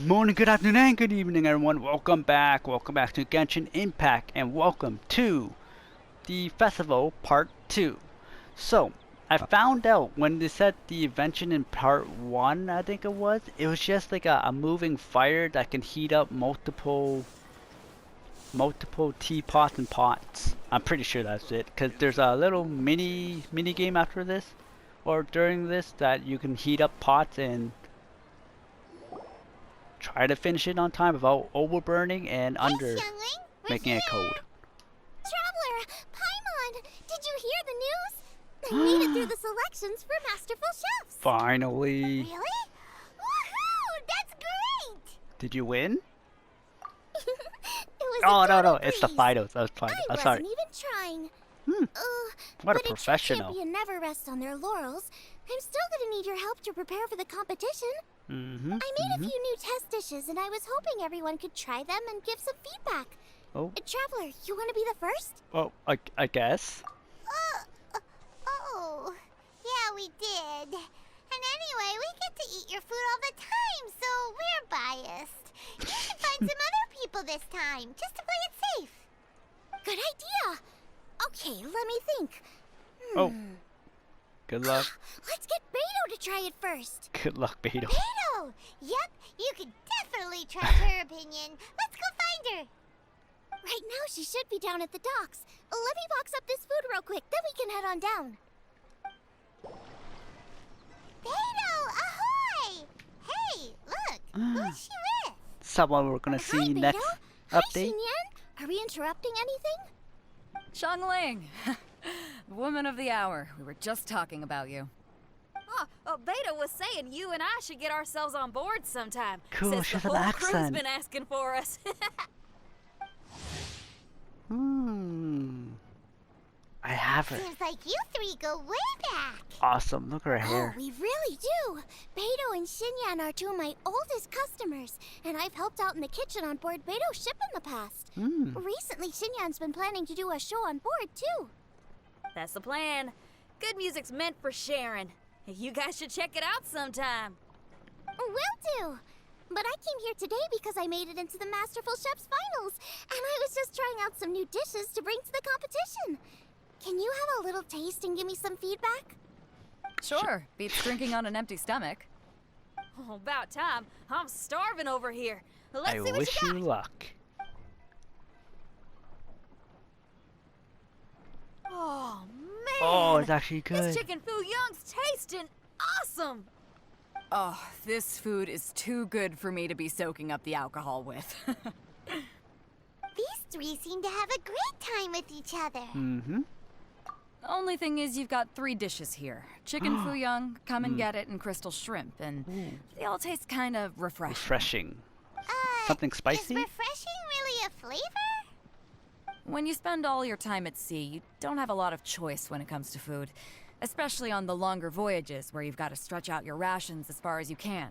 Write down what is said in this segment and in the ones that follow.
morning, good afternoon, and good evening, everyone. Welcome back. Welcome back to Genshin Impact, and welcome to the festival part 2. So, I found out when they said the invention in part 1, I think it was just like a moving fire that can heat up multiple teapots and pots. I'm pretty sure that's it, because there's a little mini game after this, or during this, that you can heat up pots and try to finish it on time without overburning and making it cold. Traveler, Paimon, did you hear the news? I made it through the selections for Masterful Chefs. Finally. Really? Woohoo! That's great! Did you win? It was Oh, a no, total it's the breeze. Fidos. I'm sorry. wasn't even trying. What a but professional. a true champion never rests on their laurels. I'm still gonna need your help to prepare for the competition. I made a few new test dishes, and I was hoping everyone could try them and give some feedback. Oh. Traveler, you want to be the first? Oh, I guess. Oh, yeah, we did. And anyway, we get to eat your food all the time, so we're biased. You should find some other people this time, just to play it safe. Good idea. Okay, let me think. Oh. Good luck. Let's get Beto to try it first. Good luck, Beto. Beto! Yep, you could definitely trust her opinion. Let's go find her. Right now, she should be down at the docks. Let me box up this food real quick, then we can head on down. Beto, ahoy! Hey, look, who's she with? Someone we're gonna Hi, see Beto. next Hi, update. Xinyan. Are we interrupting anything? Xiangling, woman of the hour. We were just talking about you. Beta was saying you and I should get ourselves on board sometime. Cool, Since she the has an whole crew's accent. been asking for us. I have it. Seems like you three go way back. Awesome. Look at her Oh, hair. we really do. Beto and Xinyan are two of my oldest customers, and I've helped out in the kitchen on board Beto's ship in the past. Recently, Xinyan's been planning to do a show on board, too. That's the plan. Good music's meant for sharing. You guys should check it out sometime. Will do. But I came here today because I made it into the Masterful Chef's finals, and I was just trying out some new dishes to bring to the competition. Can you have a little taste and give me some feedback? Sure, beats drinking on an empty stomach. Oh, about time. I'm starving over here. Let's I see what wish you you got. luck. Oh, man. Oh, it's actually This good. chicken foo young's tasting awesome. Oh, this food is too good for me to be soaking up the alcohol with. These three seem to have a great time with each other. Only thing is you've got 3 dishes here. Chicken fuyang, come and get it, and crystal shrimp, and they all taste kind of refreshing. Refreshing. Something spicy? Is refreshing really a flavor? When you spend all your time at sea, you don't have a lot of choice when it comes to food. Especially on the longer voyages where you've got to stretch out your rations as far as you can.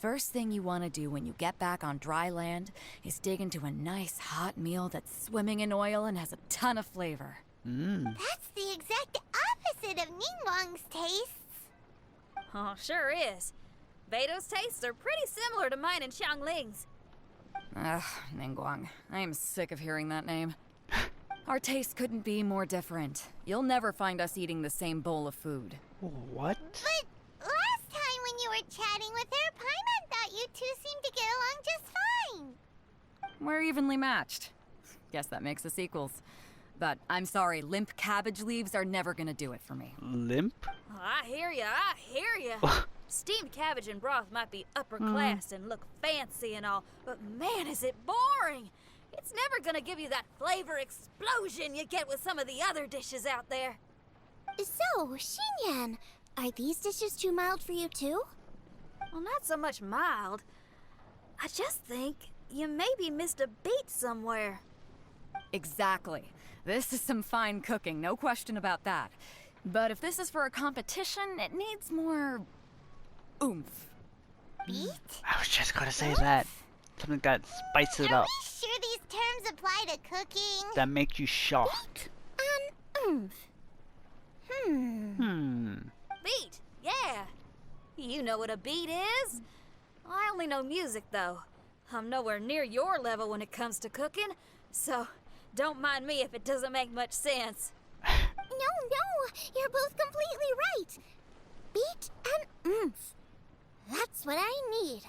First thing you want to do when you get back on dry land is dig into a nice hot meal that's swimming in oil and has a ton of flavor. That's the exact opposite of Ningguang's tastes. Oh, sure is. Beto's tastes are pretty similar to mine and Xiangling's. Ugh, Ningguang. I am sick of hearing that name. Our tastes couldn't be more different. You'll never find us eating the same bowl of food. What? But last time when you were chatting with her, Paimon thought you two seemed to get along just fine. We're evenly matched. Guess that makes us equals. But I'm sorry, limp cabbage leaves are never gonna do it for me. Limp? Oh, I hear ya. Steamed cabbage and broth might be upper class and look fancy and all, but man, is it boring. It's never gonna give you that flavor explosion you get with some of the other dishes out there. So, Xinyan, are these dishes too mild for you too? Well, not so much mild. I just think you maybe missed a beat somewhere. Exactly. This is some fine cooking, no question about that. But if this is for a competition, it needs more oomph. Beat? I was just gonna say that. Something that spices it Are up. we sure these terms apply to cooking? That makes you shocked. Oomph. Beat, yeah. You know what a beat is. I only know music, though. I'm nowhere near your level when it comes to cooking, so don't mind me if it doesn't make much sense. No, you're both completely right. Beat and oomph. That's what I need.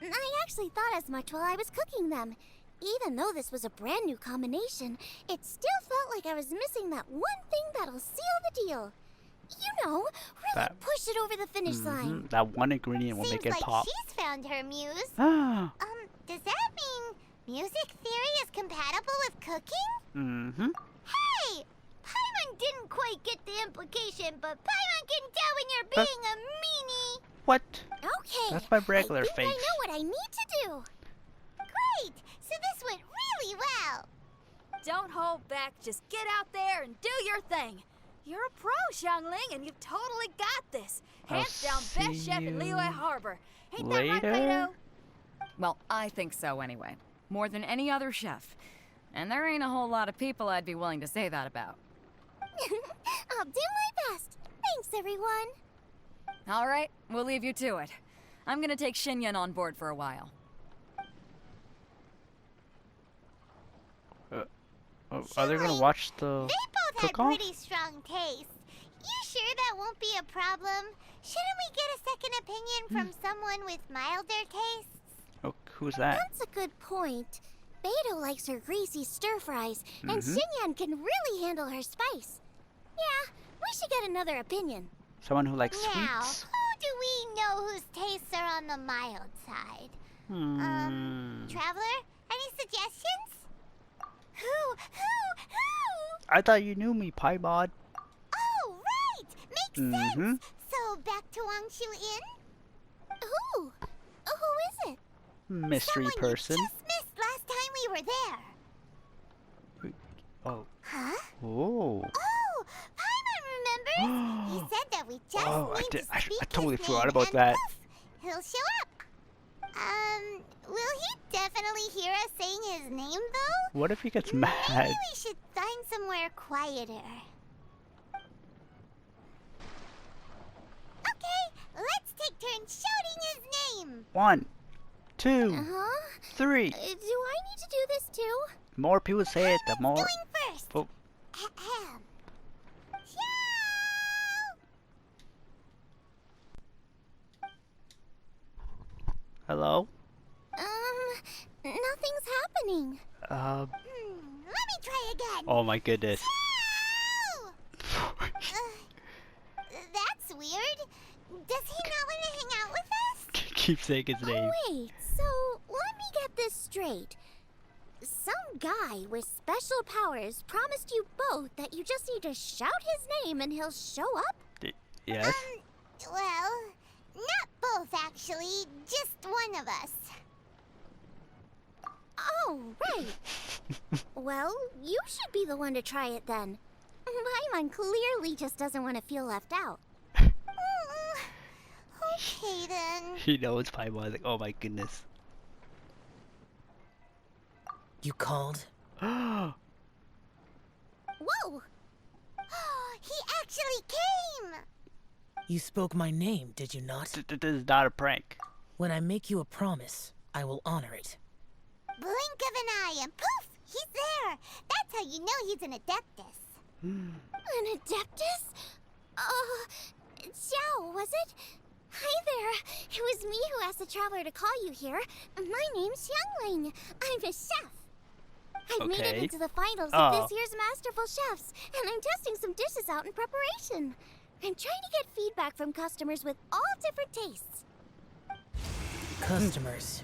I actually thought as much while I was cooking them. Even though this was a brand new combination, it still felt like I was missing that one thing that'll seal the deal. You know, really push it over the finish line. That one ingredient will Seems make it like pop. she's found her muse. Ah. Does that mean music theory is compatible with cooking? Mm-hmm. Hey! Paimon didn't quite get the implication, but Paimon can tell when you're being a meanie. What? Okay. That's my regular I think face. I know what I need to do. Great! So this went really well. Don't hold back, just get out there and do your thing. You're a pro, Xiangling, and you've totally got this. Hands down, best chef in Liyue Harbor. Ain't that right, later. Beto? Well, I think so anyway. More than any other chef. And there ain't a whole lot of people I'd be willing to say that about. I'll do my best. Thanks, everyone. All right, we'll leave you to it. I'm gonna take Xinyan on board for a while. Are they gonna watch the They both had cook-off? pretty strong taste. You sure that won't be a problem? Shouldn't we get a second opinion from someone with milder tastes? Oh, who's that? That's a good point. Beto likes her greasy stir fries, and Xinyan can really handle her spice. Yeah, we should get another opinion. Someone who likes Now, sweets? who do we know whose tastes are on the mild side? Traveler, any suggestions? Who? I thought you knew me, Paimon. Oh, right! Makes sense! So, back to Wangshu Inn? Who? Who is it? Mystery Someone person. you just missed last time we were there. Oh. Huh? Oh. Oh, Paimon remembers. He said that we just Oh, I need did- to I speak totally his forgot name about and that. poof, he'll show up. Will he definitely hear us saying his name though? What if he gets Maybe mad? we should find somewhere quieter. Okay, let's take turns shouting his name. 1, 2, Uh-huh. 3. Do I need to do this too? More people say it, the Who's more. going first? Oh, Ahem. Shout! hello? Nothing's happening. Uh, Let me try again. oh my goodness. Shout! That's weird. Does he not want to hang out with us? Keep saying his name. Wait, so let me get this straight. Some guy with special powers promised you both that you just need to shout his name and he'll show up? Yes? Well, not both actually, just one of us. Oh, right. Well, you should be the one to try it then. Paimon clearly just doesn't want to feel left out. Okay then. He knows Paimon. Like, oh my goodness. You called? Whoa! He actually came! You spoke my name, did you not? This is not a prank. When I make you a promise, I will honor it. Blink of an eye and poof! He's there! That's how you know he's an Adeptus. An Adeptus? Xiao, was it? Hi there. It was me who asked the traveler to call you here. My name's Xiangling. I'm a chef. I've made it Okay. into the finals Oh. of this year's Masterful Chefs, and I'm testing some dishes out in preparation. I'm trying to get feedback from customers with all different tastes. Customers.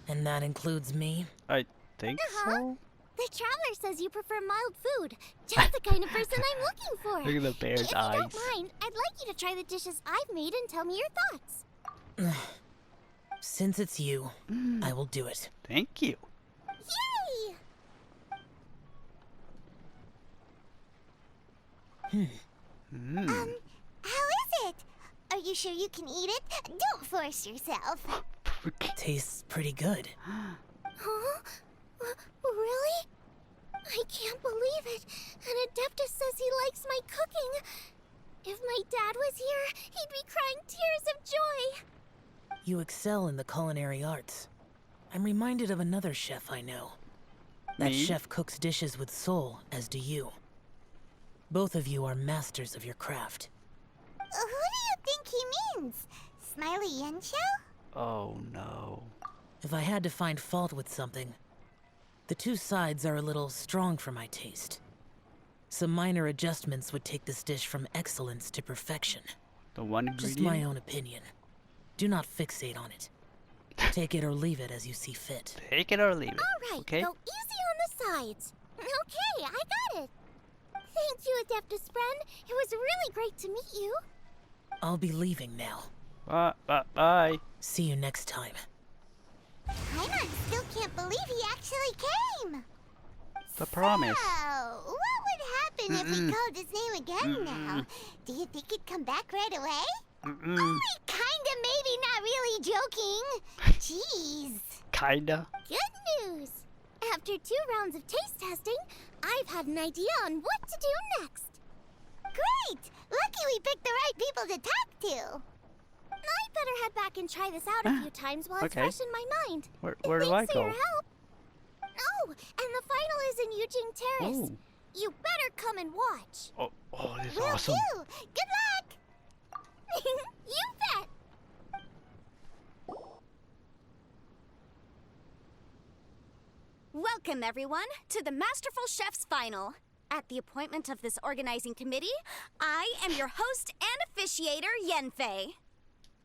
And that includes me? I think so. The traveler says you prefer mild food, just the kind of person I'm looking for. Look at the bear's If you eyes. don't mind, I'd like you to try the dishes I've made and tell me your thoughts. Since it's you, I will do it. Thank you. Yay! How is it? Are you sure you can eat it? Don't force yourself. Tastes pretty good. Huh? Really? I can't believe it. An Adeptus says he likes my cooking. If my dad was here, he'd be crying tears of joy. You excel in the culinary arts. I'm reminded of another chef I know. That Me? chef cooks dishes with soul, as do you. Both of you are masters of your craft. Who do you think he means? Smiley Yensho? Oh no. If I had to find fault with something, the two sides are a little strong for my taste. Some minor adjustments would take this dish from excellence to perfection. The one Just ingredient? my own opinion. Do not fixate on it. Take it or leave it as you see fit. Take it or leave it. All right, Okay. go easy on the sides. Okay, I got it. Thank you, Adeptus friend. It was really great to meet you. I'll be leaving now. Bye. See you next time. Paimon still can't believe he actually came. The promise. Oh, what would happen if we called his name again now? Do you think he'd come back right away? Only kinda, maybe, not really joking. Jeez. Kinda. Good news. After 2 rounds of taste testing, I've had an idea on what to do next. Great! Lucky we picked the right people to talk to. I'd better head back and try this out a few times while it's Okay. fresh in my mind. Where do I Thanks for go? your help. Oh, and the final is in Eugene Terrace. Oh. You better come and watch. Oh, this is Will awesome. do. Good luck. You bet. Welcome, everyone, to the Masterful Chef's Final. At the appointment of this organizing committee, I am your host and officiator, Yenfei.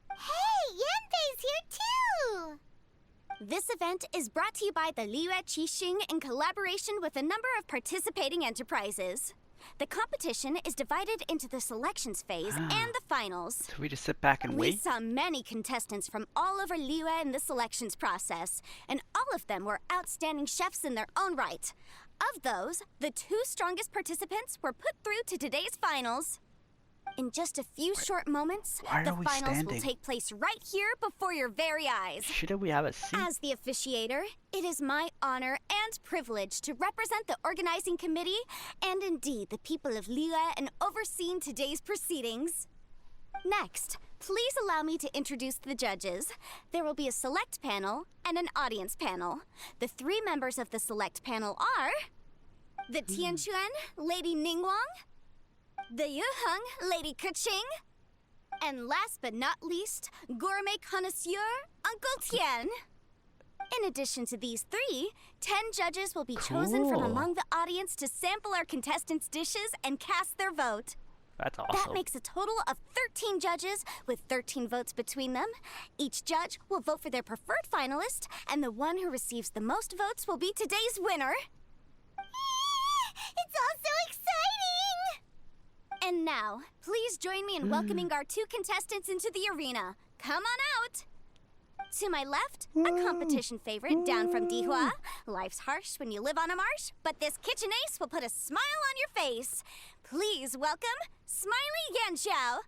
Hey, Yanfei's here too. This event is brought to you by the Liyue Qixing in collaboration with a number of participating enterprises. The competition is divided into the selections phase and the finals. So we just sit back and We wait? saw many contestants from all over Liyue in the selections process, and all of them were outstanding chefs in their own right. Of those, the 2 strongest participants were put through to today's finals. In just a few short moments, why the are we finals standing? will take place right here before your very eyes. Shouldn't we have a seat? As the officiator, it is my honor and privilege to represent the organizing committee and indeed the people of Liyue in overseeing today's proceedings. Next, please allow me to introduce the judges. There will be a select panel and an audience panel. The 3 members of the select panel are the Tianquan, Lady Ningguang, the Yuheng, Lady Keqing, and last but not least, gourmet connoisseur, Uncle Tian. In addition to these 3, 10 judges will be chosen from Cool. among the audience to sample our contestants' dishes and cast their vote. That's That awesome. makes a total of 13 judges with 13 votes between them. Each judge will vote for their preferred finalist, and the one who receives the most votes will be today's winner. It's all so exciting. And now, please join me in welcoming our 2 contestants into the arena. Come on out! To my left, a competition favorite down from Dihua. Life's harsh when you live on a marsh, but this kitchen ace will put a smile on your face. Please welcome Smiley Yanxiao.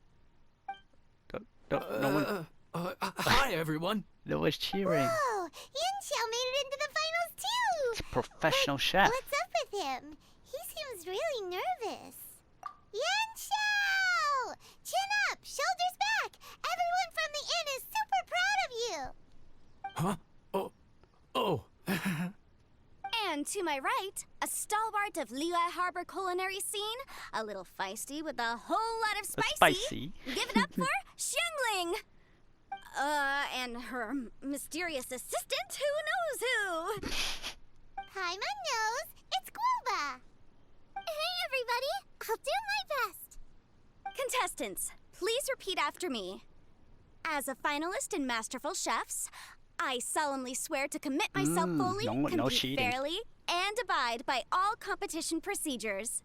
No one, Hi, everyone. no one's cheering. Whoa, Yinxiao made it into the finals It's too. a professional chef. What's up with him? He seems really nervous. Yanxiao! Chin up, shoulders back. Everyone from the inn is super proud of you. Huh? Oh. And to my right, a stalwart of Liyue Harbor culinary scene, a little feisty with a whole lot of Spicy. Give it up for Xiangling! And her mysterious assistant, who knows who? Paimon knows. It's Guoba. Hey, everybody. I'll do my best. Contestants, please repeat after me. As a finalist in Masterful Chefs, I solemnly swear to commit myself fully, no compete cheating. fairly, and abide by all competition procedures.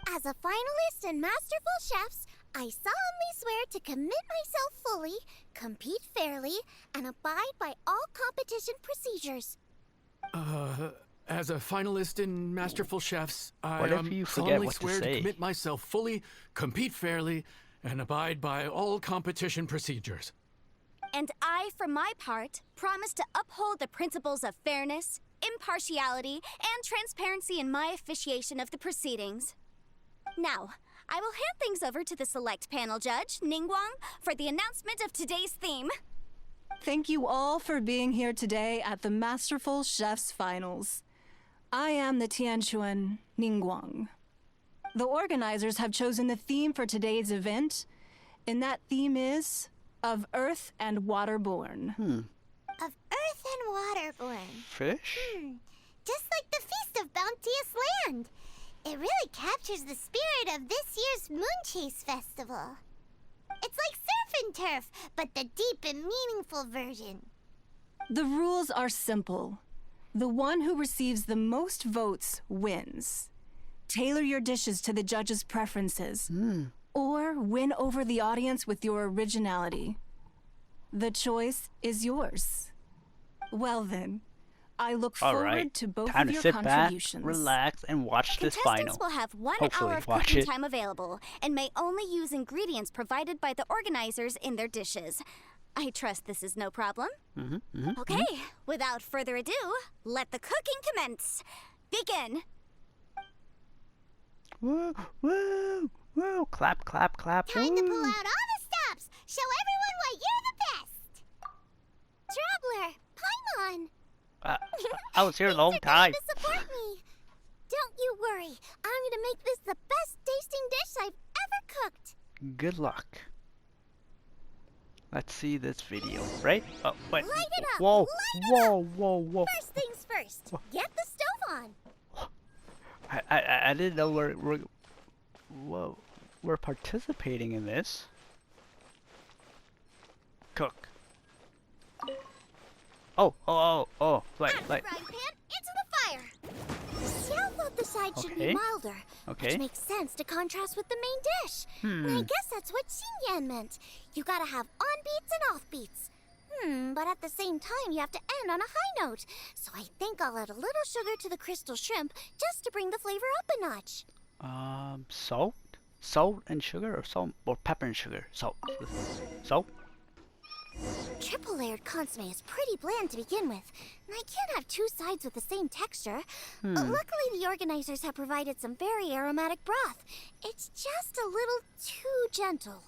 As a finalist in Masterful Chefs, I solemnly swear to commit myself fully, compete fairly, and abide by all competition procedures. As a finalist in Masterful Chefs, I What if you forget solemnly what to swear to say? commit myself fully, compete fairly, and abide by all competition procedures. And I, for my part, promise to uphold the principles of fairness, impartiality, and transparency in my officiation of the proceedings. Now, I will hand things over to the select panel judge, Ningguang, for the announcement of today's theme. Thank you all for being here today at the Masterful Chef's Finals. I am the Tianquan Ningguang. The organizers have chosen the theme for today's event, and that theme is of Earth and Waterborn. Of Earth and Waterborn. Fish? Just like the Feast of Bounteous Land. It really captures the spirit of this year's Moonchase festival. It's like surf and turf, but the deep and meaningful version. The rules are simple. The one who receives the most votes wins. Tailor your dishes to the judges' preferences. Or win over the audience with your originality. The choice is yours. Well then, I look forward to both Time of to your sit back, contributions. relax, and watch this Contestants final. will have 1 Hopefully hour of watch cooking it. time available and may only use ingredients provided by the organizers in their dishes. I trust this is no problem. Okay, without further ado, let the cooking commence. Begin. Woo, woo, woo. Clap, clap, clap. Time to pull woo. out all the stops. Show everyone why you're the best. Traveler, Paimon. I was here a long Thanks for time. coming to support me. Don't you worry. I'm gonna make this the best tasting dish I've ever cooked. Good luck. Let's see this video, right? Oh, wait. Light it up, Whoa, light it whoa, whoa, whoa. First things first. Get the stove on. I didn't know we're participating in this. Cook. Oh, Add the like. frying pan into the fire. Xiao thought the side should Okay. be milder, Okay. which makes sense to contrast with the main dish. And I guess that's what Xingyan meant. You gotta have on-beats and off-beats. But at the same time, you have to end on a high note. So I think I'll add a little sugar to the crystal shrimp just to bring the flavor up a notch. Salt? Salt and sugar, or salt or pepper and sugar? Salt. Salt? Triple layered consomme is pretty bland to begin with, and I can't have two sides with the same texture. Luckily, the organizers have provided some very aromatic broth. It's just a little too gentle.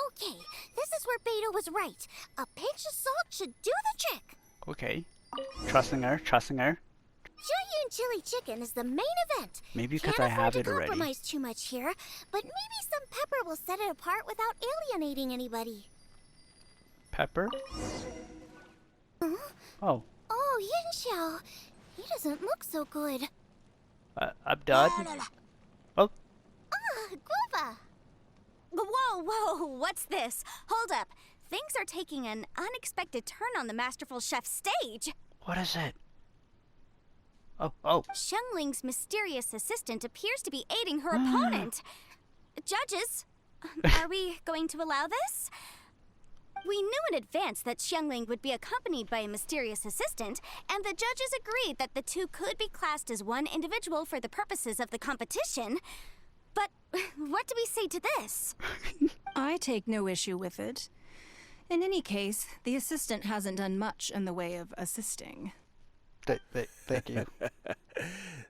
Okay, this is where Beto was right. A pinch of salt should do the trick. Okay. Trusting her, trusting her. Jueyun chili chicken is the main event. Maybe because Can't I afford have to it already. compromise too much here, but maybe some pepper will set it apart without alienating anybody. Pepper? Oh, Oh, Yin Xiao, he doesn't look so good. I'm done. Oh, Ah, Guava. Whoa, what's this? Hold up. Things are taking an unexpected turn on the Masterful Chef stage. what is it? Oh. Xiangling's mysterious assistant appears to be aiding her opponent. Judges, are we going to allow this? We knew in advance that Xiangling would be accompanied by a mysterious assistant, and the judges agreed that the two could be classed as one individual for the purposes of the competition. But what do we say to this? I take no issue with it. In any case, the assistant hasn't done much in the way of assisting. Thank you.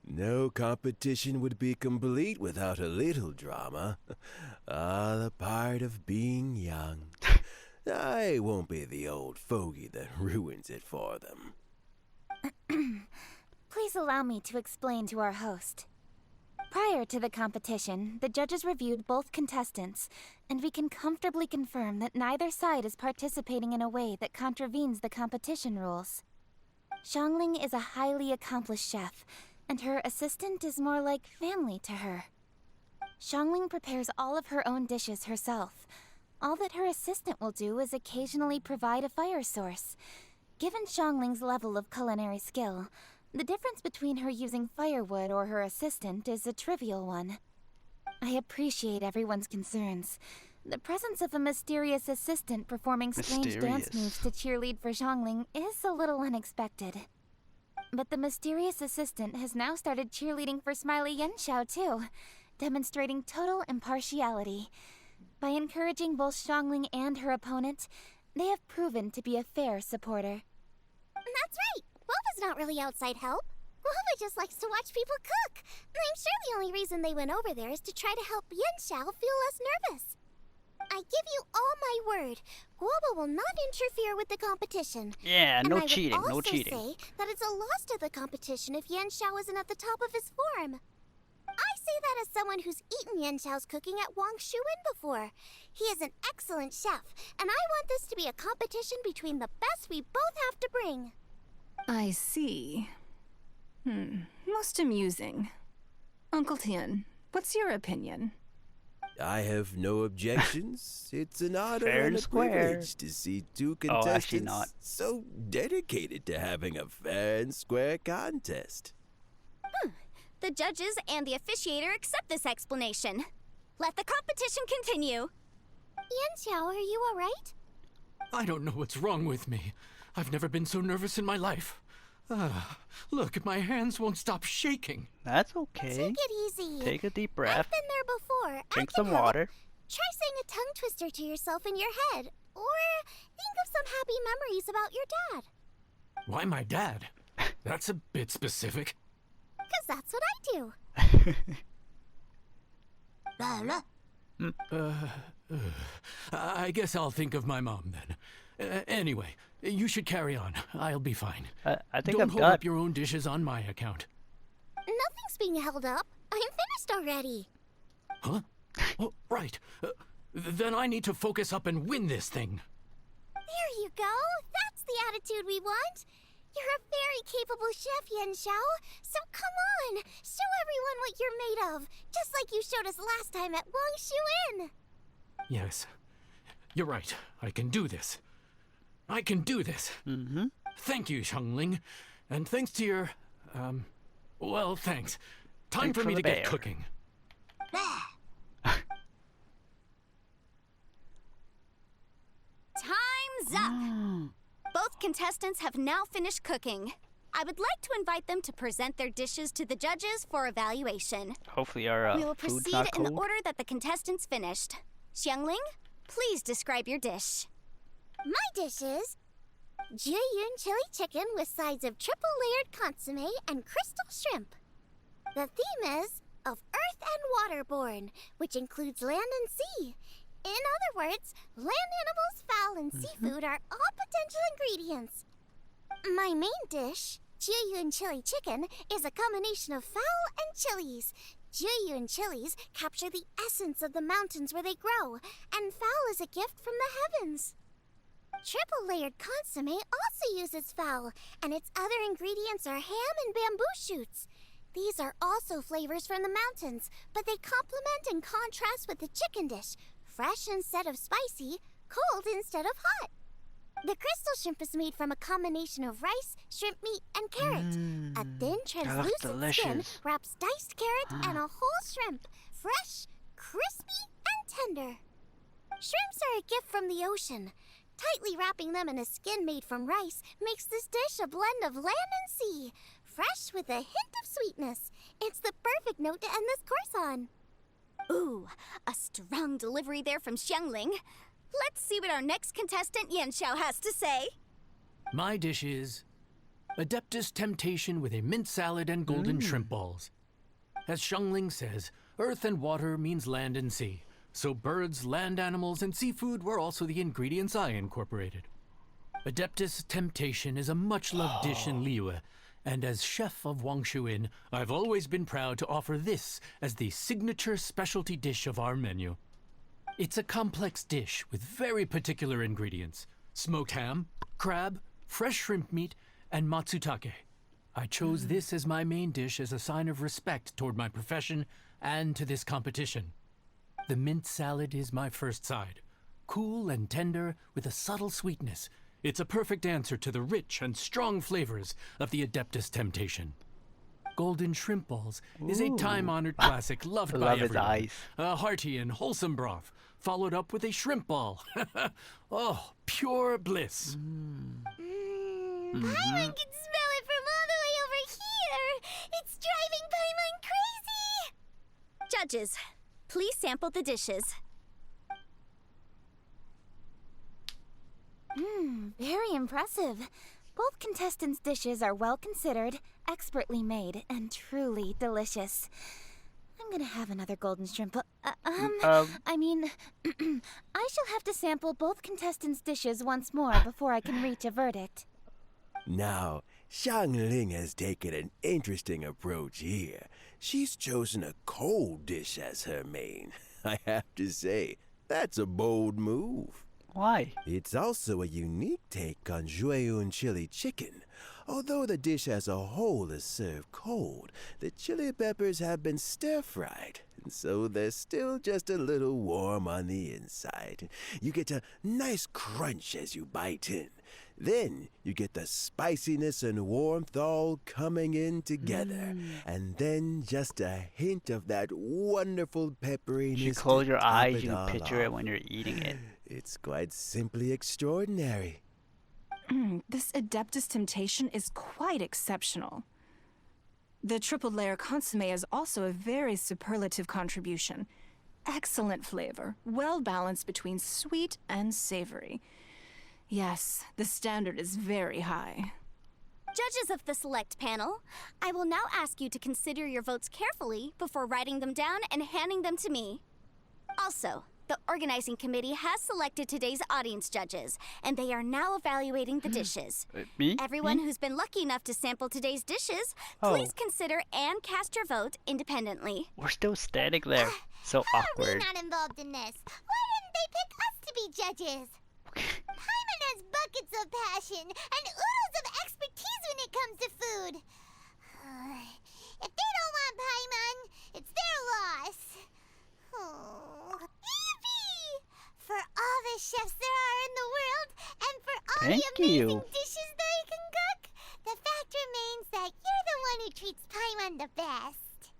No competition would be complete without a little drama. The part of being young. I won't be the old fogey that ruins it for them. Please allow me to explain to our host. Prior to the competition, the judges reviewed both contestants, and we can comfortably confirm that neither side is participating in a way that contravenes the competition rules. Xiangling is a highly accomplished chef, and her assistant is more like family to her. Xiangling prepares all of her own dishes herself. All that her assistant will do is occasionally provide a fire source. Given Xiangling's level of culinary skill, the difference between her using firewood or her assistant is a trivial one. I appreciate everyone's concerns. The presence of a mysterious assistant performing strange dance moves to cheerlead for Xiangling is a little unexpected. But the mysterious assistant has now started cheerleading for Smiley Yenxiao too, demonstrating total impartiality. By encouraging both Xiangling and her opponent, they have proven to be a fair supporter. That's right. Guava's not really outside help. Guava just likes to watch people cook. I'm sure the only reason they went over there is to try to help Yin Xiao feel less nervous. I give you all my word, Guoba will not interfere with the competition. Yeah, And no I would cheating, no also cheating. say that it's a loss to the competition if Yan Xiao isn't at the top of his form. I say that as someone who's eaten Yan Xiao's cooking at Wang Shuin before. He is an excellent chef, and I want this to be a competition between the best we both have to bring. I see. Most amusing. Uncle Tian, what's your opinion? I have no objections. It's an honor Fair and and a square. privilege to see two Oh, contestants actually not. so dedicated to having a fair and square contest. The judges and the officiator accept this explanation. Let the competition continue. Yan Xiao, are you alright? I don't know what's wrong with me. I've never been so nervous in my life. Look, my hands won't stop shaking. That's okay. Take it easy. Take a deep breath. I've been there before. Drink I can some help. water. Try saying a tongue twister to yourself in your head. Or think of some happy memories about your dad. Why my dad? That's a bit specific. Because that's what I do. I guess I'll think of my mom then. Anyway, you should carry on. I'll be fine. I think Don't I'm hold done. up your own dishes on my account. Nothing's being held up. I'm finished already. Huh? Oh, right. Then I need to focus up and win this thing. There you go. That's the attitude we want. You're a very capable chef, Yan Xiao. So come on, show everyone what you're made of, just like you showed us last time at Wang Shuin. Yes. You're right. I can do this. I can do this. Mm-hmm. Thank you, Xiangling. And thanks to your, well, thanks. Time Thanks for for me the to get bear. cooking. Time's up! Both contestants have now finished cooking. I would like to invite them to present their dishes to the judges for evaluation. Hopefully our We will food's proceed not in the cold. order that the contestants finished. Xiangling, please describe your dish. My dish is Jiyun chili chicken with sides of triple layered consomme and crystal shrimp. The theme is of earth and waterborne, which includes land and sea. In other words, land animals, fowl, and seafood are all potential ingredients. My main dish, Jiyun chili chicken, is a combination of fowl and chilies. Jiyun chilies capture the essence of the mountains where they grow, and fowl is a gift from the heavens. Triple layered consomme also uses fowl, and its other ingredients are ham and bamboo shoots. These are also flavors from the mountains, but they complement and contrast with the chicken dish, fresh instead of spicy, cold instead of hot. The crystal shrimp is made from a combination of rice, shrimp meat, and carrot. A thin, translucent skin delicious. wraps diced carrot and a whole shrimp, fresh, crispy, and tender. Shrimps are a gift from the ocean. Tightly wrapping them in a skin made from rice makes this dish a blend of land and sea, fresh with a hint of sweetness. It's the perfect note to end this course on. Ooh, a strong delivery there from Xiangling. Let's see what our next contestant Yan Xiao has to say. My dish is Adeptus Temptation with a mint salad and golden shrimp balls. As Xiangling says, earth and water means land and sea. So birds, land animals, and seafood were also the ingredients I incorporated. Adeptus Temptation is a much-loved dish in Liyue, and as chef of Wang Shuin, I've always been proud to offer this as the signature specialty dish of our menu. It's a complex dish with very particular ingredients: smoked ham, crab, fresh shrimp meat, and matsutake. I chose this as my main dish as a sign of respect toward my profession and to this competition. The mint salad is my first side. Cool and tender with a subtle sweetness, it's a perfect answer to the rich and strong flavors of the Adeptus Temptation. Golden shrimp balls is a time-honored classic loved I by love his everyone. eyes. A hearty and wholesome broth, followed up with a shrimp ball. Oh, pure bliss. Byron can smell it from all the way over here. It's driving Paimon crazy. Judges, please sample the dishes. Very impressive. Both contestants' dishes are well considered, expertly made, and truly delicious. I'm gonna have another golden shrimp. Um, I mean, I shall have to sample both contestants' dishes once more before I can reach a verdict. Now, Xiangling has taken an interesting approach here. She's chosen a cold dish as her main. I have to say, that's a bold move. Why? It's also a unique take on Jueyun chili chicken. Although the dish as a whole is served cold, the chili peppers have been stir-fried, and so they're still just a little warm on the inside. You get a nice crunch as you bite in. Then you get the spiciness and warmth all coming in together. And then just a hint of that wonderful pepperiness. You close to your top eyes, it you all picture it off. when you're eating it. It's quite simply extraordinary. This Adeptus Temptation is quite exceptional. The triple layer consomme is also a very superlative contribution. Excellent flavor, well balanced between sweet and savory. Yes, the standard is very high. Judges of the select panel, I will now ask you to consider your votes carefully before writing them down and handing them to me. Also, the organizing committee has selected today's audience judges, and they are now evaluating the dishes. Me? Everyone Me? who's been lucky enough to sample today's dishes, Oh. please consider and cast your vote independently. We're still standing there. So How are we awkward. not involved in this? Why didn't they pick us to be judges? Paimon has buckets of passion and oodles of expertise when it comes to food. If they don't want Paimon, it's their loss. Oh, yippee! For all the chefs there are in the world, and for all Thank the amazing you. dishes they can cook, the fact remains that you're the one who treats Paimon the best.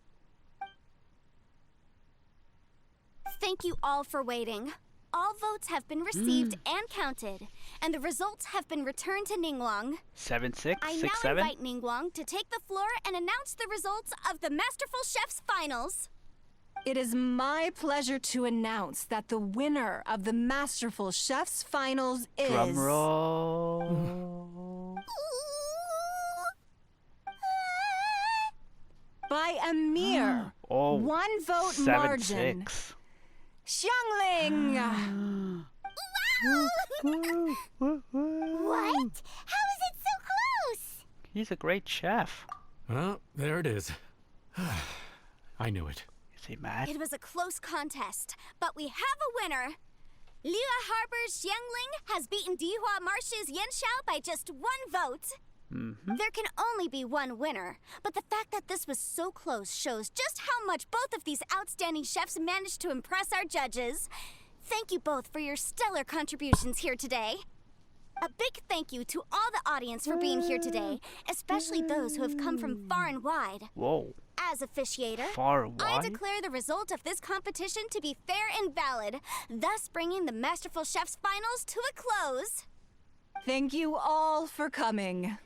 Thank you all for waiting. All votes have been received and counted, and the results have been returned to Ningguang. 7-6, I 6-7. now invite Ningguang to take the floor and announce the results of the Masterful Chef's finals. It is my pleasure to announce that the winner of the Masterful Chef's Finals is... Drum roll. By a mere Oh, one vote 7-6. margin, Xiangling! What? How is it so close? He's a great chef. Well, there it is. I knew it. Is he mad? It was a close contest, but we have a winner. Liyue Harbor's Xiangling has beaten Dihua Marsh's Yanxiao by just one vote. There can only be one winner, but the fact that this was so close shows just how much both of these outstanding chefs managed to impress our judges. Thank you both for your stellar contributions here today. A big thank you to all the audience for being here today, especially those who have come from far and wide. Whoa. As officiator, Far I wide? declare the result of this competition to be fair and valid, thus bringing the Masterful Chef's finals to a close. Thank you all for coming.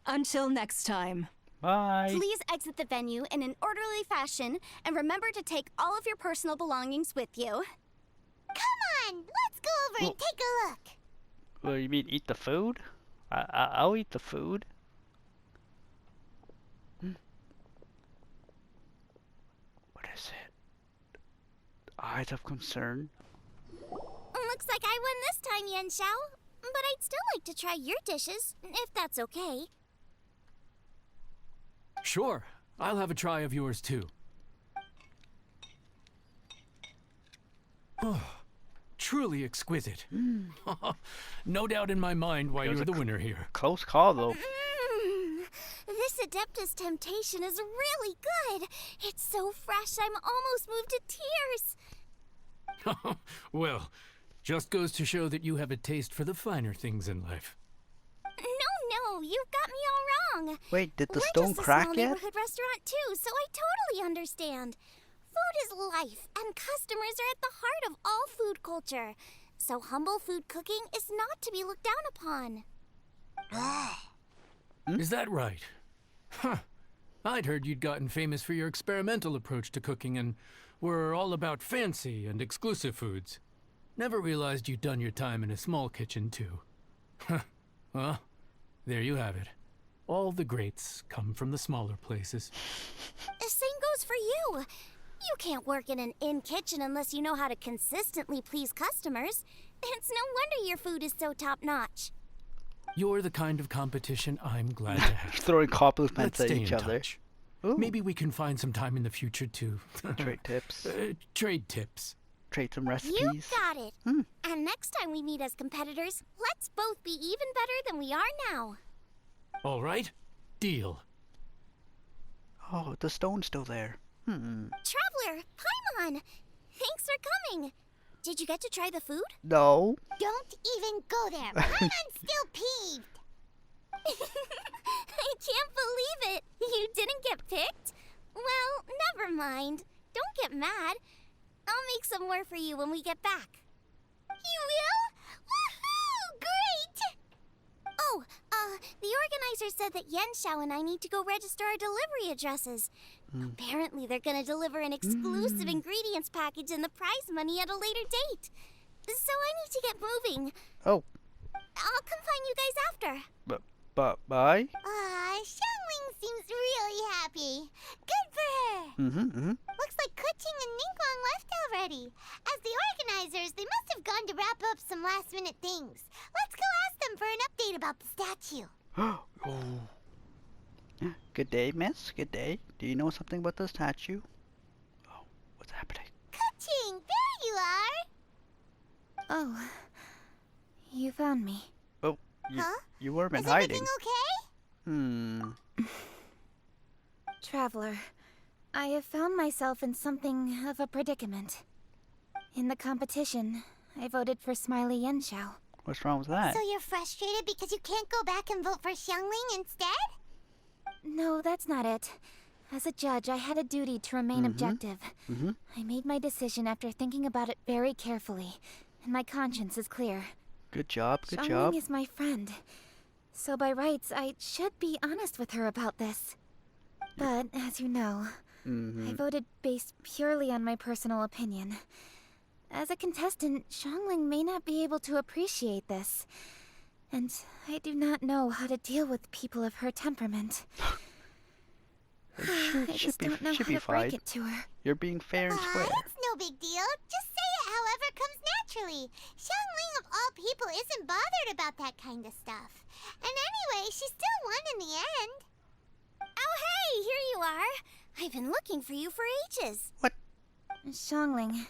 Until next time. Bye. Please exit the venue in an orderly fashion and remember to take all of your personal belongings with you. Come on, let's go over and take a look. Well, you mean eat the food? I'll eat the food. What is it? Eyes of concern? Looks like I won this time, Yanxiao. But I'd still like to try your dishes, if that's okay. Sure, I'll have a try of yours too. Oh, truly exquisite. No doubt in my mind why It was you're a the winner here. Close call, though. This Adeptus Temptation is really good. It's so fresh, I'm almost moved to tears. Well, just goes to show that you have a taste for the finer things in life. No, you've got me all wrong. Wait, did the We're stone just a crack small yet? neighborhood restaurant too, so I totally understand. Food is life, and customers are at the heart of all food culture. So humble food cooking is not to be looked down upon. Is that right? Huh. I'd heard you'd gotten famous for your experimental approach to cooking and were all about fancy and exclusive foods. Never realized you'd done your time in a small kitchen, too. Huh. Well, there you have it. All the greats come from the smaller places. The same goes for you. You can't work in an inn kitchen unless you know how to consistently please customers. It's no wonder your food is so top-notch. You're the kind of competition I'm glad to have. Throwing compliments Let's at stay each in other. touch. Ooh. Maybe we can find some time in the future to Trade tips. trade tips. Trade some You recipes. got it. And next time we meet as competitors, let's both be even better than we are now. All right, deal. Oh, the stone's still there. Traveler, Paimon! Thanks for coming. Did you get to try the food? No. Don't even go there. Paimon's still peeved. I can't believe it. You didn't get picked? Well, never mind. Don't get mad. I'll make some more for you when we get back. You will? Woohoo! Great! Oh, the organizer said that Yenshao and I need to go register our delivery addresses. Apparently, they're gonna deliver an exclusive ingredients package and the prize money at a later date. So I need to get moving. Oh, I'll come find you guys after. but bye. Xiangling seems really happy. Good for her. Looks like Kuching and Ningguang left already. As the organizers, they must have gone to wrap up some last-minute things. Let's go ask them for an update about the statue. Oh. Good day, miss. Good day. Do you know something about the statue? Oh, what's happening? Kuching, there you are. Oh, you found me. Oh, Huh? you were been Is hiding. everything okay? Traveler, I have found myself in something of a predicament. In the competition, I voted for Smiley Yenshao. What's wrong with that? So you're frustrated because you can't go back and vote for Xiangling instead? No, that's not it. As a judge, I had a duty to remain objective. I made my decision after thinking about it very carefully, and my conscience is clear. Good job. Good Xiangling job. is my friend, so by rights, I should be honest with her about this. But, as you know, I voted based purely on my personal opinion. As a contestant, Xiangling may not be able to appreciate this. And I do not know how to deal with people of her temperament. I just don't know how to break it to her. You're being fair and square. It's no big deal. Just say it however comes naturally. Xiangling of all people isn't bothered about that kind of stuff. And anyway, she still won in the end. Oh, hey, here you are. I've been looking for you for ages. What? Xiangling,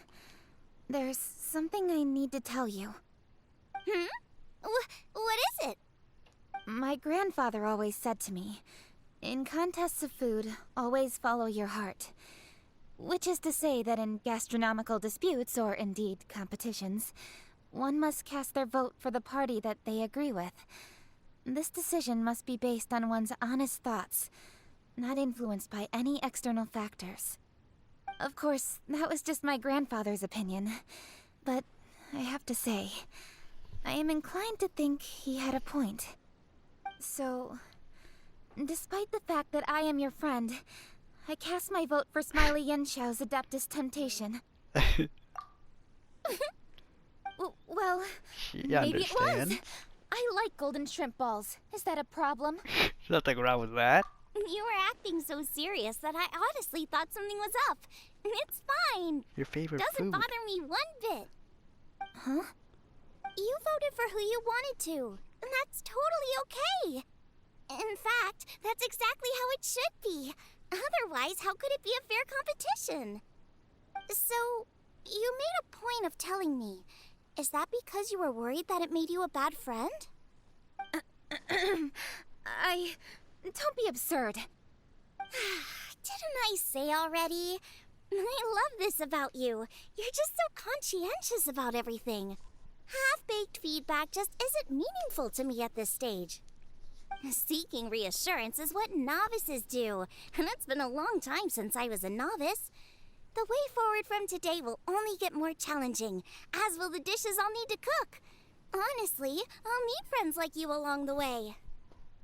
there's something I need to tell you. What is it? My grandfather always said to me, in contests of food, always follow your heart. Which is to say that in gastronomical disputes, or indeed competitions, one must cast their vote for the party that they agree with. This decision must be based on one's honest thoughts, not influenced by any external factors. Of course, that was just my grandfather's opinion, but I have to say, I am inclined to think he had a point. So, despite the fact that I am your friend, I cast my vote for Smiley Yenshao's Adeptus Temptation. Well, She maybe it was. understands. I like golden shrimp balls. Is that a problem? There's nothing wrong with that. You were acting so serious that I honestly thought something was up. It's fine. Your favorite Doesn't food. bother me one bit. Huh? You voted for who you wanted to, and that's totally okay. In fact, that's exactly how it should be. Otherwise, how could it be a fair competition? So, you made a point of telling me. Is that because you were worried that it made you a bad friend? Don't be absurd. Didn't I say already? I love this about you. You're just so conscientious about everything. Half-baked feedback just isn't meaningful to me at this stage. Seeking reassurance is what novices do, and it's been a long time since I was a novice. The way forward from today will only get more challenging, as will the dishes I'll need to cook. Honestly, I'll need friends like you along the way.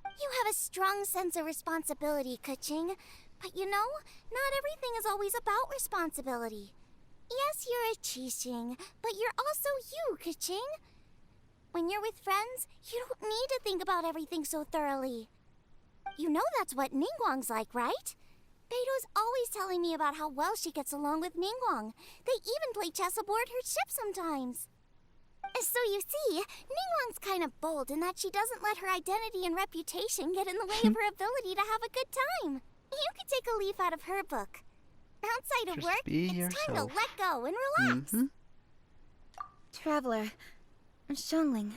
You have a strong sense of responsibility, Kuching. But you know, not everything is always about responsibility. Yes, you're a Qixing, but you're also you, Kuching. When you're with friends, you don't need to think about everything so thoroughly. You know that's what Ningguang's like, right? Beto's always telling me about how well she gets along with Ningguang. They even play chess aboard her ship sometimes. So you see, Ningguang's kind of bold in that she doesn't let her identity and reputation get in the way of her ability to have a good time. You could take a leaf out of her book. Outside of Just work, be it's time yourself. to let go and relax. Traveler, Xiangling,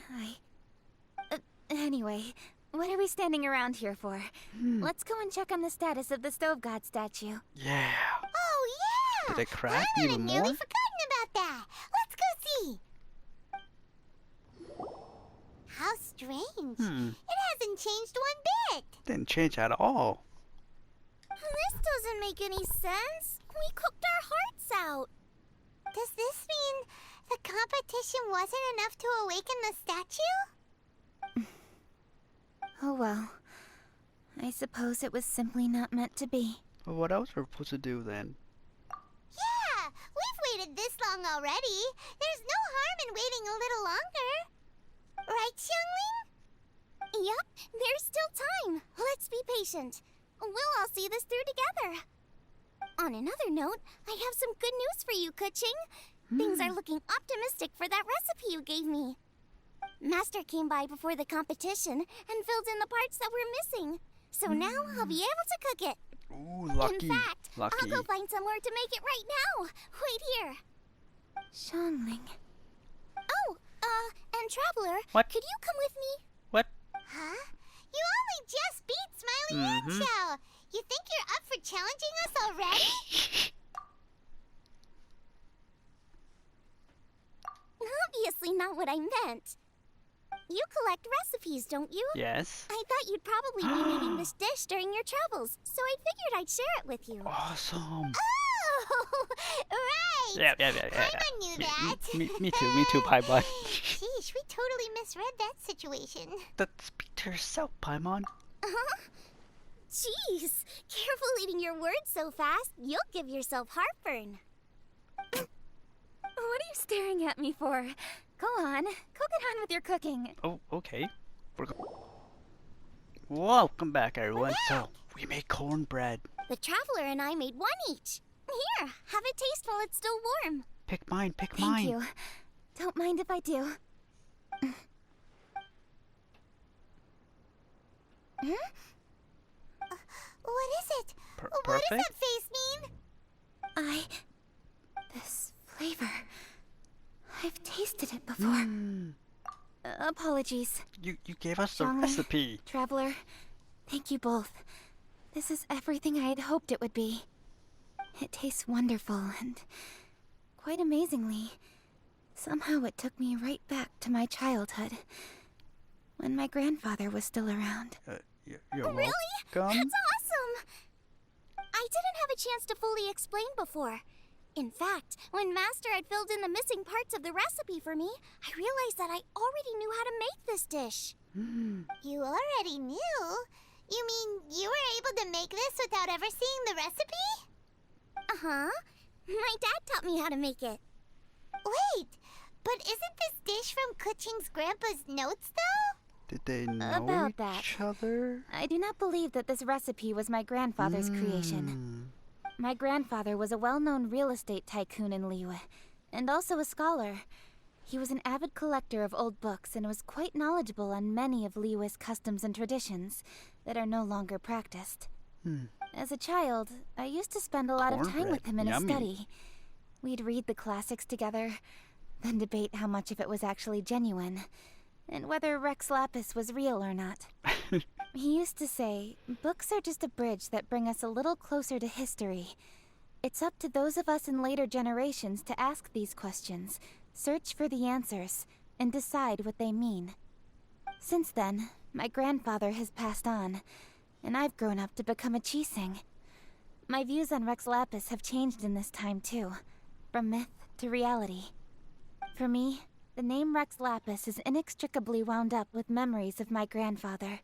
anyway, what are we standing around here for? Let's go and check on the status of the Stove God statue. Yeah. Oh, yeah! Did it crack I would even have nearly more? forgotten about that. Let's go see. How strange. It hasn't changed one bit. Didn't change at all. This doesn't make any sense. We cooked our hearts out. Does this mean the competition wasn't enough to awaken the statue? Oh well. I suppose it was simply not meant to be. Well, what else are we supposed to do then? Yeah, we've waited this long already. There's no harm in waiting a little longer. Right, Xiangling? Yep, there's still time. Let's be patient. We'll all see this through together. On another note, I have some good news for you, Kuching. Things are looking optimistic for that recipe you gave me. Master came by before the competition and filled in the parts that were missing. So now I'll be able to cook it. Ooh, lucky. In fact, Lucky. I'll go find somewhere to make it right now. Wait here. Xiangling. Oh, and Traveler, What? could you come with me? What? Huh? You only just beat Smiley Yanchow. You think you're up for challenging us already? Obviously not what I meant. You collect recipes, don't you? Yes. I thought you'd probably be needing this dish during your travels, so I figured I'd share it with you. Awesome. Oh, right. Yeah. Paimon knew that. Me too, Paimon. Sheesh, we totally misread that situation. Speak to yourself, Paimon. Jeez, careful eating your words so fast. You'll give yourself heartburn. What are you staring at me for? Go on, go get on with your cooking. Oh, okay. Welcome back, everyone. So, we made cornbread. The Traveler and I made one each. Here, have a taste while it's still warm. Pick mine, pick Thank mine. you. Don't mind if I do. What is it? What does Perfect? that face mean? This flavor. I've tasted it before. Apologies. You gave us the Xiangling, recipe. Traveler, thank you both. This is everything I had hoped it would be. It tastes wonderful and, quite amazingly, somehow it took me right back to my childhood, when my grandfather was still around. You're Really? welcome. That's awesome! I didn't have a chance to fully explain before. In fact, when Master had filled in the missing parts of the recipe for me, I realized that I already knew how to make this dish. You already knew? You mean you were able to make this without ever seeing the recipe? Uh-huh. My dad taught me how to make it. Wait, but isn't this dish from Kuching's grandpa's notes, though? Did they know About that. each other? I do not believe that this recipe was my grandfather's creation. My grandfather was a well-known real estate tycoon in Liyue, and also a scholar. He was an avid collector of old books and was quite knowledgeable on many of Liyue's customs and traditions that are no longer practiced. As a child, I used to spend a lot of time with him in his Yummy. study. We'd read the classics together, then debate how much of it was actually genuine, and whether Rex Lapis was real or not. He used to say, books are just a bridge that bring us a little closer to history. It's up to those of us in later generations to ask these questions, search for the answers, and decide what they mean. Since then, my grandfather has passed on, and I've grown up to become a Chising. My views on Rex Lapis have changed in this time too, from myth to reality. For me, the name Rex Lapis is inextricably wound up with memories of my grandfather.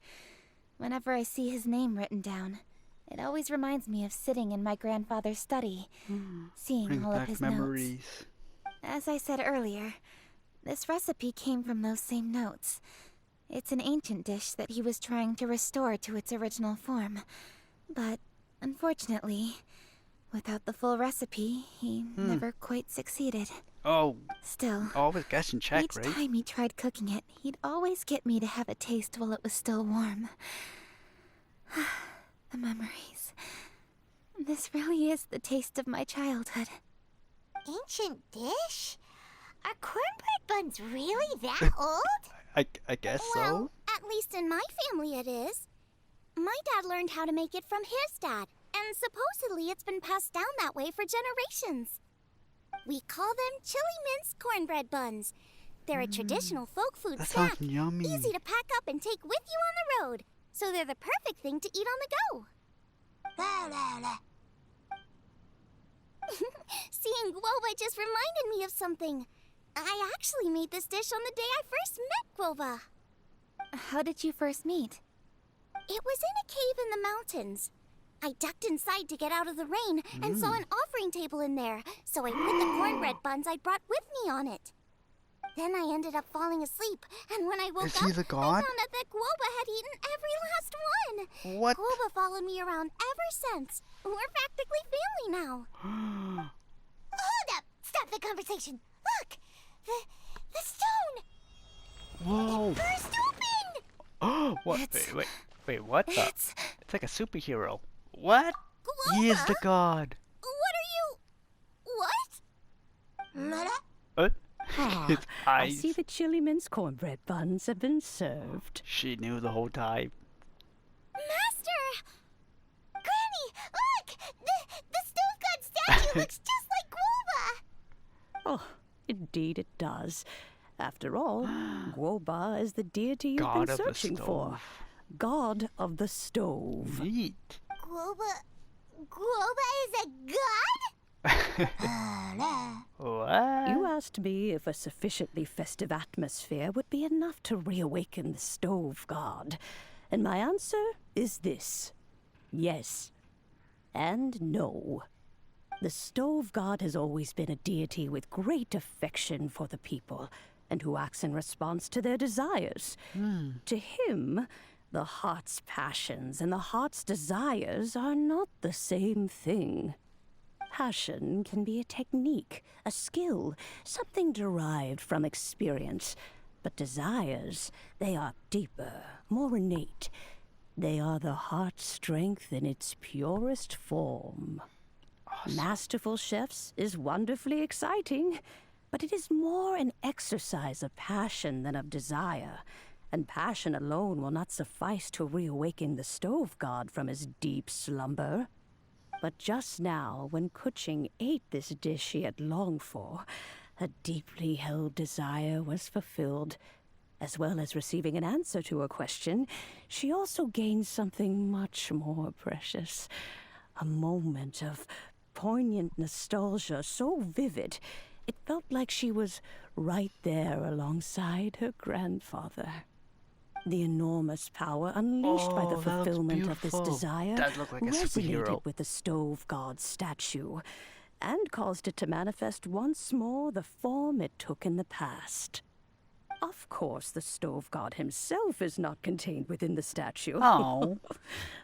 Whenever I see his name written down, it always reminds me of sitting in my grandfather's study, seeing Bring all of back his memories. notes. As I said earlier, this recipe came from those same notes. It's an ancient dish that he was trying to restore to its original form. But Unfortunately, without the full recipe, he never quite succeeded. Oh, Still, always guess and check, each right? time he tried cooking it, he'd always get me to have a taste while it was still warm. The memories. This really is the taste of my childhood. Ancient dish? Are cornbread buns really that old? I guess Well, so. at least in my family it is. My dad learned how to make it from his dad, and supposedly it's been passed down that way for generations. We call them chili mince cornbread buns. They're a traditional folk food That snack, sounds yummy. easy to pack up and take with you on the road. So they're the perfect thing to eat on the go. Seeing Guoba just reminded me of something. I actually made this dish on the day I first met Guoba. How did you first meet? It was in a cave in the mountains. I ducked inside to get out of the rain and saw an offering table in there, so I put the cornbread buns I'd brought with me on it. Then I ended up falling asleep, and when I woke Is up, he the I god? found out that Guoba had eaten every last one. What? Guoba followed me around ever since. We're practically family now. Hold up! Stop the conversation. Look! The stone! Whoa. Burst open! Oh, what? It's- Wait, what the? It's... It's like a superhero. What? He is the Guoba? god. What are you... What? What? Ah, His I eyes. see the chili mince cornbread buns have been served. She knew the whole time. Master! Granny, look! The stove god statue looks just like Guoba! Oh, indeed it does. After all, Guoba is the deity you've God been of the searching for. God of the stove. Neat. Guoba is a god? What? You asked me if a sufficiently festive atmosphere would be enough to reawaken the stove god. And my answer is this. Yes. And no. The stove god has always been a deity with great affection for the people, and who acts in response to their desires. To him, the heart's passions and the heart's desires are not the same thing. Passion can be a technique, a skill, something derived from experience. But desires, they are deeper, more innate. They are the heart's strength in its purest form. Masterful chefs is wonderfully exciting, but it is more an exercise of passion than of desire. And passion alone will not suffice to reawaken the stove god from his deep slumber. But just now, when Kuching ate this dish she had longed for, a deeply held desire was fulfilled. As well as receiving an answer to her question, she also gained something much more precious. A moment of poignant nostalgia so vivid, it felt like she was right there alongside her grandfather. The enormous power unleashed by the Oh, that looks fulfillment of this beautiful. desire Does look like a resonated superhero. with the stove god's statue, and caused it to manifest once more the form it took in the past. Of course, the stove god himself is not contained within the statue. Oh.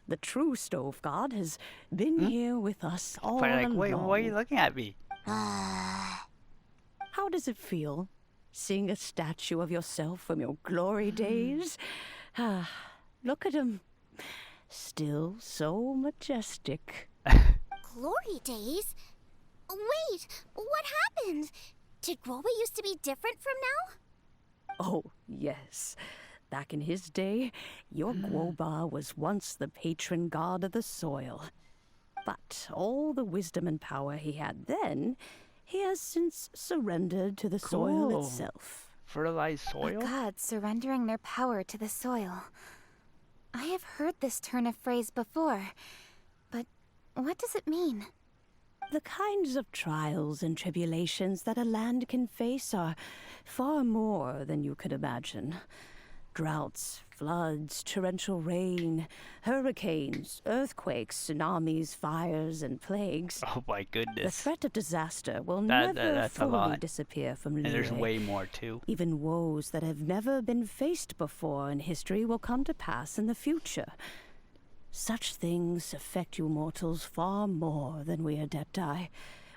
The true stove god has been here with us all But like, along. wait, why are you looking at me? How does it feel, seeing a statue of yourself from your glory days? Ah, look at him. Still so majestic. Glory days? Wait, what happened? Did Guoba used to be different from now? Oh, yes. Back in his day, your Guoba was once the patron god of the soil. But all the wisdom and power he had then, he has since surrendered to the soil Cool. itself. Fertilized A soil? god surrendering their power to the soil. I have heard this turn of phrase before, but what does it mean? The kinds of trials and tribulations that a land can face are far more than you could imagine. Droughts, floods, torrential rain, hurricanes, earthquakes, tsunamis, fires, and plagues. Oh my The goodness. threat of disaster will That- never that's a fully lot. disappear from And there's Liyue. way more too. Even woes that have never been faced before in history will come to pass in the future. Such things affect you mortals far more than we Adepti,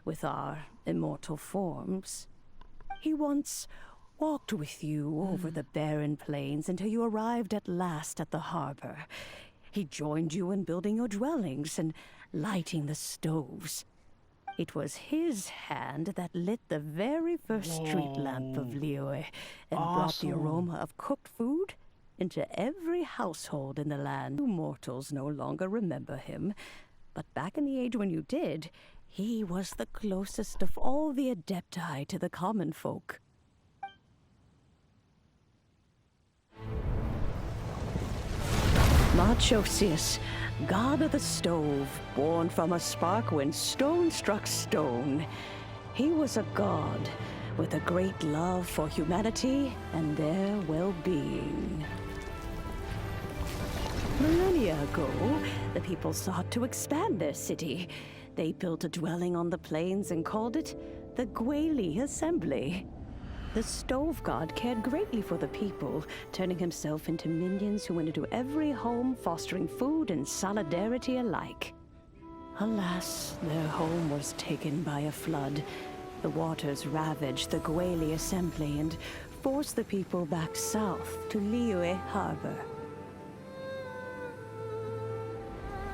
with our immortal forms. He once walked with you over the barren plains until you arrived at last at the harbor. He joined you in building your dwellings and lighting the stoves. It was his hand that lit the very first street lamp of Liyue and brought the aroma of cooked food into every household in the land. You mortals no longer remember him, but back in the age when you did, he was the closest of all the Adepti to the common folk. Moonchase, god of the stove, born from a spark when stone struck stone. He was a god with a great love for humanity and their well-being. Millennia ago, the people sought to expand their city. They built a dwelling on the plains and called it the Gweli Assembly. The stove god cared greatly for the people, turning himself into minions who went into every home, fostering food and solidarity alike. Alas, their home was taken by a flood. The waters ravaged the Gweli Assembly and forced the people back south to Liyue Harbor.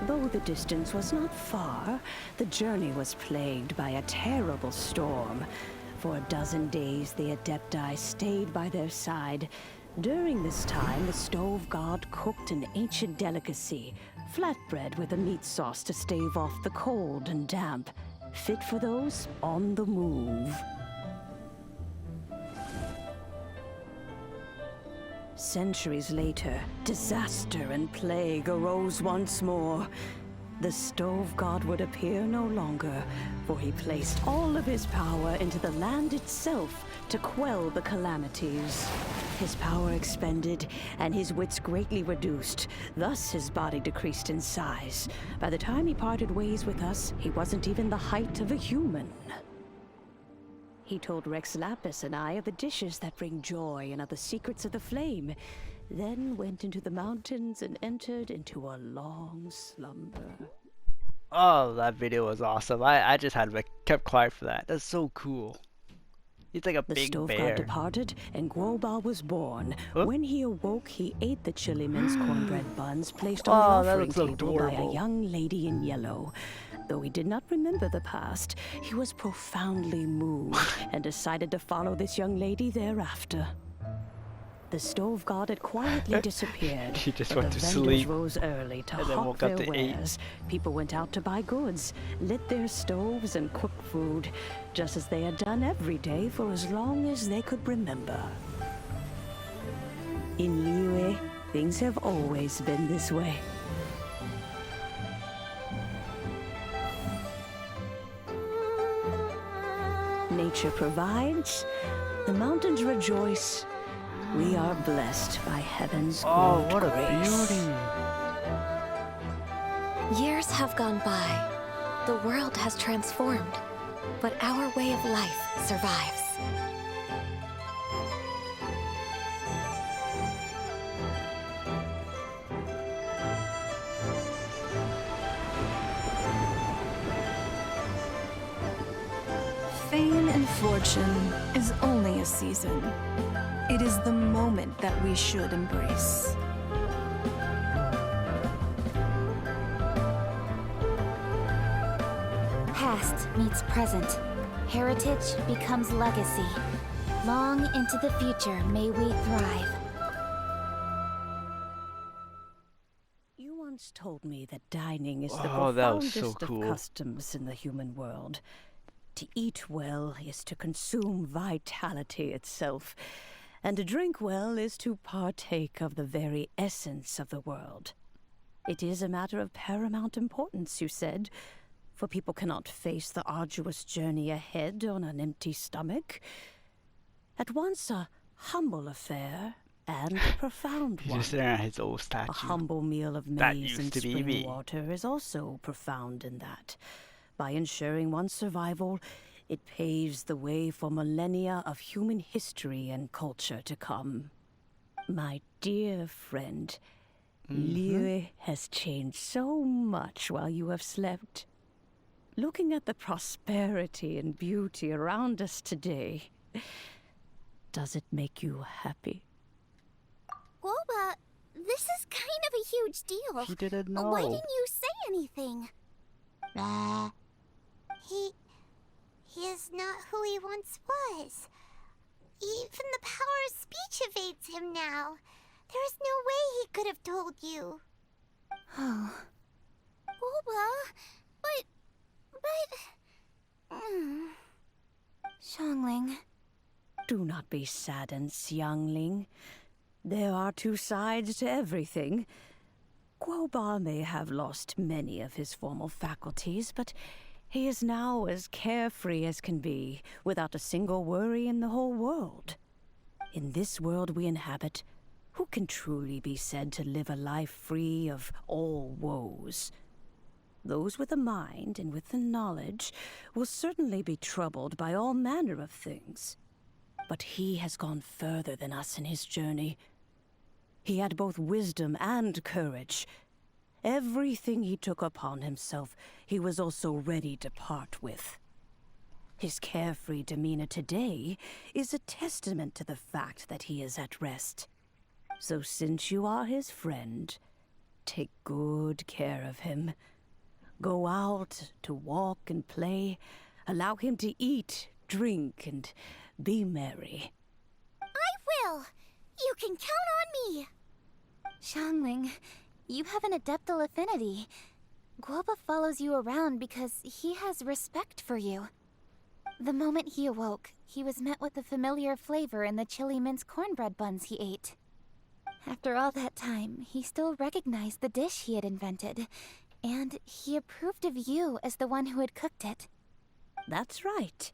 Though the distance was not far, the journey was plagued by a terrible storm. For a dozen days, the Adepti stayed by their side. During this time, the stove god cooked an ancient delicacy, flatbread with a meat sauce to stave off the cold and damp, fit for those on the move. Centuries later, disaster and plague arose once more. The stove god would appear no longer, for he placed all of his power into the land itself to quell the calamities. His power expended, and his wits greatly reduced. Thus his body decreased in size. By the time he parted ways with us, he wasn't even the height of a human. He told Rex Lapis and I of the dishes that bring joy and of the secrets of the flame, then went into the mountains and entered into a long slumber. Oh, that video was awesome. I just had kept quiet for that. That's so cool. He's like a The big stove bear. god departed, and Guoba was born. Huh? When he awoke, he ate the chili mince cornbread buns placed on Oh, the that offering looks table by a adorable. young lady in yellow. Though he did not remember the past, he was profoundly moved and decided to follow this young lady thereafter. The stove god had quietly disappeared. He just but went the to vendors sleep rose early to and then hawk woke their up to eat. wares. People went out to buy goods, lit their stoves, and cooked food, just as they had done every day for as long as they could remember. In Liyue, things have always been this way. Nature provides, the mountains rejoice. We are blessed by heaven's Oh, great what a grace. beauty. Years have gone by. The world has transformed, but our way of life survives. Fame and fortune is only a season. It is the moment that we should embrace. Past meets present. Heritage becomes legacy. Long into the future may we thrive. You once told me that dining is the Oh, that was profoundest so of cool. customs in the human world. To eat well is to consume vitality itself, and to drink well is to partake of the very essence of the world. It is a matter of paramount importance, you said, for people cannot face the arduous journey ahead on an empty stomach. At once a humble affair and a profound He's one. just staring at his old A statue. humble meal of That maize used and to be spring me. water is also profound in that. By ensuring one's survival, it paves the way for millennia of human history and culture to come. My dear friend, Liyue has changed so much while you have slept. Looking at the prosperity and beauty around us today, does it make you happy? Guoba, this is kind of a huge deal. He didn't know. Why didn't you say anything? He is not who he once was. Even the power of speech evades him now. There is no way he could have told you. Oh. Guoba, but... Xiangling. Do not be saddened, Xiangling. There are two sides to everything. Guoba may have lost many of his formal faculties, but he is now as carefree as can be, without a single worry in the whole world. In this world we inhabit, who can truly be said to live a life free of all woes? Those with a mind and with the knowledge will certainly be troubled by all manner of things. But he has gone further than us in his journey. He had both wisdom and courage. Everything he took upon himself, he was also ready to part with. His carefree demeanor today is a testament to the fact that he is at rest. So since you are his friend, take good care of him. Go out to walk and play. Allow him to eat, drink, and be merry. I will! You can count on me! Xiangling, you have an adeptal affinity. Guoba follows you around because he has respect for you. The moment he awoke, he was met with the familiar flavor in the chili mince cornbread buns he ate. After all that time, he still recognized the dish he had invented, and he approved of you as the one who had cooked it. That's right.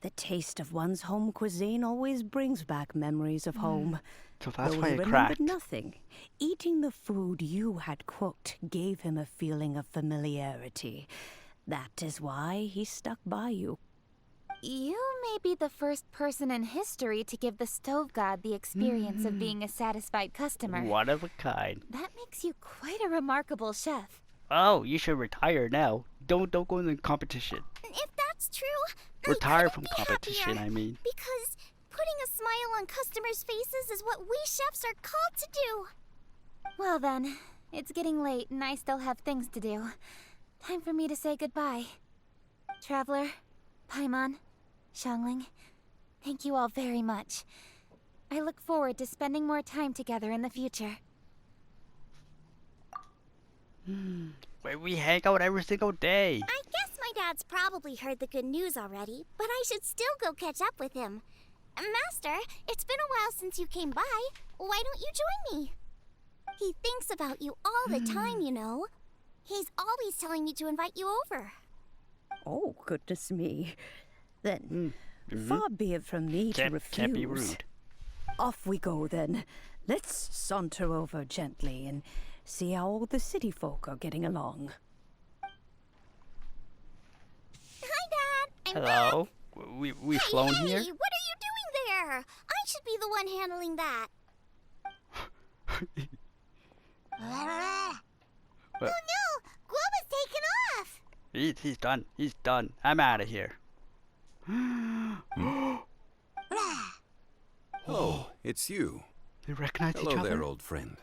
The taste of one's home cuisine always brings back memories of home. So that's Though why he it remembered cracked. nothing. Eating the food you had cooked gave him a feeling of familiarity. That is why he stuck by you. You may be the first person in history to give the stove god the experience of being a satisfied customer. One of a kind. That makes you quite a remarkable chef. Oh, you should retire now. Don't go in the competition. If that's true, Retire I from couldn't be competition, happier, I mean. Because putting a smile on customers' faces is what we chefs are called to do. Well then, it's getting late and I still have things to do. Time for me to say goodbye. Traveler, Paimon, Xiangling, thank you all very much. I look forward to spending more time together in the future. Where we hang out every single day. I guess my dad's probably heard the good news already, but I should still go catch up with him. Master, it's been a while since you came by. Why don't you join me? He thinks about you all the time, you know. He's always telling me to invite you over. Oh, goodness me. Then, far be it from me to refuse. Can't be rude. Off we go, then. Let's saunter over gently and see how all the city folk are getting along. Hi, Dad. I'm Hello. We flown hey, here? What are you doing there? I should be the one handling that. But Oh no! Guoba's taken off! he's done. He's done. I'm out of here. Oh, it's you. They recognize each Hello other. there, old friend.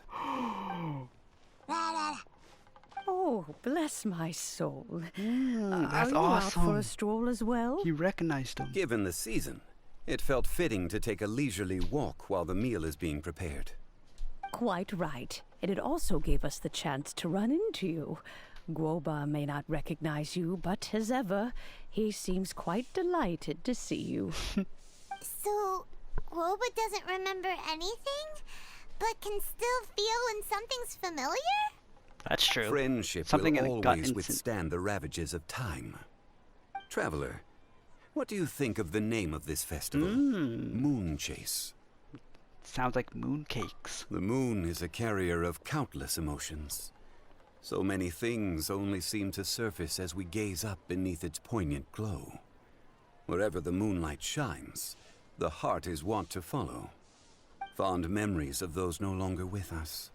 Oh, bless my soul. That's are you out for awesome. a stroll as well? He recognized him. Given the season, it felt fitting to take a leisurely walk while the meal is being prepared. Quite right. And it also gave us the chance to run into you. Guoba may not recognize you, but as ever, he seems quite delighted to see you. So, Guoba doesn't remember anything, but can still feel when something's familiar? That's true. Friendship Something in will a gut always instant. withstand the ravages of time. Traveler, what do you think of the name of this festival? Moonchase. Sounds like mooncakes. The moon is a carrier of countless emotions. So many things only seem to surface as we gaze up beneath its poignant glow. Wherever the moonlight shines, the heart is wont to follow. Fond memories of those no longer with us.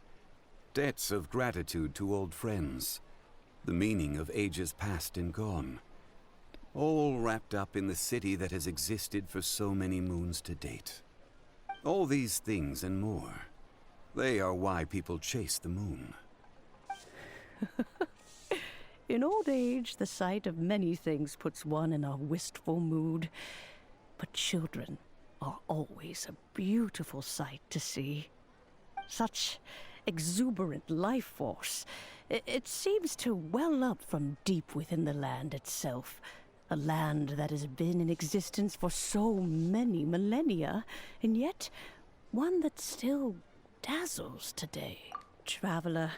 Debts of gratitude to old friends. The meaning of ages past and gone. All wrapped up in the city that has existed for so many moons to date. All these things and more. They are why people chase the moon. In old age, the sight of many things puts one in a wistful mood. But children are always a beautiful sight to see. Such exuberant life force. It seems to well up from deep within the land itself. A land that has been in existence for so many millennia, and yet one that still dazzles today. Traveler,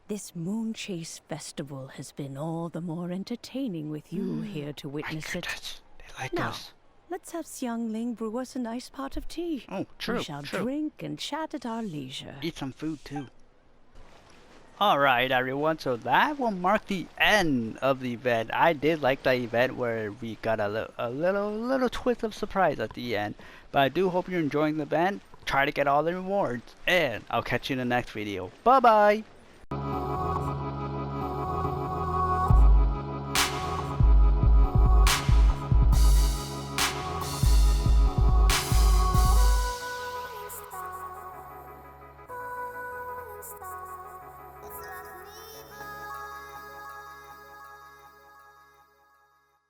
this Moonchase festival has been all the more entertaining with you here to witness it. They like Now, us. let's have Xiangling brew us a nice pot of tea. Oh, true, We shall true. drink and chat at our leisure. Eat some food too. Alright everyone, so that will mark the end of the event. I did like the event where we got a little twist of surprise at the end. But I do hope you're enjoying the event. Try to get all the rewards. And I'll catch you in the next video. Bye bye! Star.